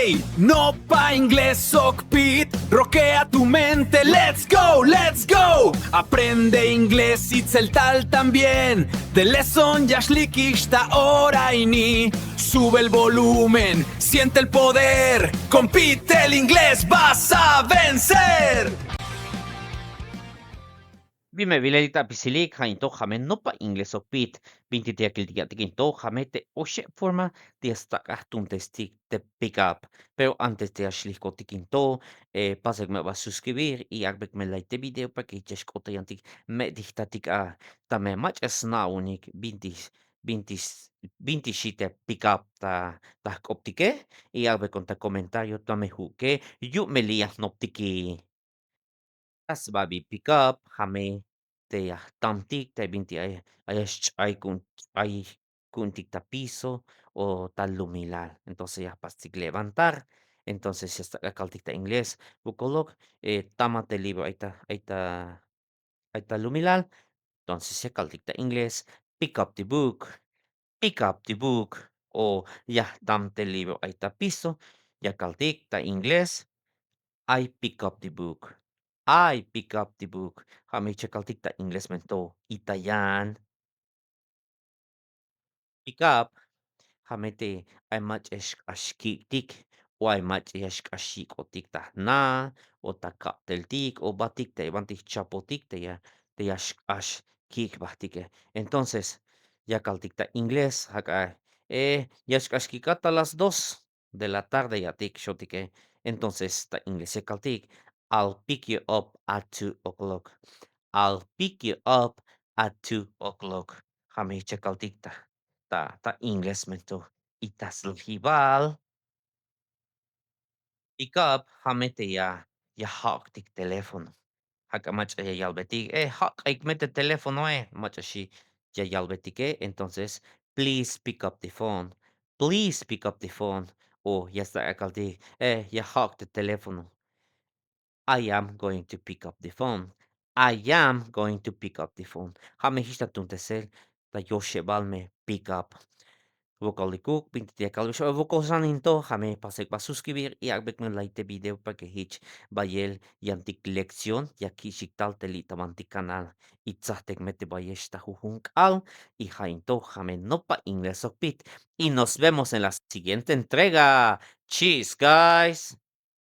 Hey, no pa inglés okpit, roquea tu mente, let's go! Aprende inglés y tal también, de lesson ya está hora y ni. Sube el volumen, siente el poder, compite el inglés, vas a vencer. Bine, Viledita Pisilik, Hainto Jamen no pa ingles opit, Bintitia Kiltiatinto, Jamete Oshe forma de un testik de pick up. Pero antes de Ashliko Tikinto, pasek me va a suscribir y arbek me like de video para que cheskote yantik me dictatik a tame mach es na unik bintis shite pick up ta optike y arbek con ta comentario tame juke yu me lias noptiki. Asbabi pickup hame te tamtik te binti ay kuntik ta piso o tal lumilal. Entonces ya pastik levantar. Entonces ya está kaltik ta inglés. Bukolok tamate libro aita lumilal. Entonces ya kaltik ta inglés. Pick up the book. Pick up the book. O ya tamte libro aita piso. Ya kaltik ta inglés. I pick up the book. I pick up the book. Kami cekaltik ta Ingles mento. Itayan. Pick up. Hamete ay mach esh ashkitik. O ay mach esh ashik o tik ta na. O ta kap tel tik. O batik te bantik chapotik te ash kik batike. Entonces, ya kaltik ta Ingles. Haka yash ashkikata las 2 de la tarde ya tik shotike. Entonces, ta Ingles kaltik. I'll pick you up at 2 o'clock. I'll pick you up at 2 o'clock. Kami cekaltik ta Ingles mento. Itas hibal. Pick up hamete ya hak tik telefono. Haka mach ya yalbeti. Hak ik met het telefono Mach ashi ya yalbetike. Entonces, please pick up the phone. Please pick up the phone. O ya sta akalti. Ya hak de telefono. I am going to pick up the phone. I am going to pick up the phone. Hame hista tuntesel ta yoshe balme pick up. Vokalikuk pinti kalvisho vokosan into hame pasek ba suscribir y agbek me like te video para que hich bayel yantik lección y aquí shiktal telita manti canal itzahtek mete bayesta jujunk al y jainto hame no pa ingreso pit y nos vemos en la siguiente entrega. Cheers guys.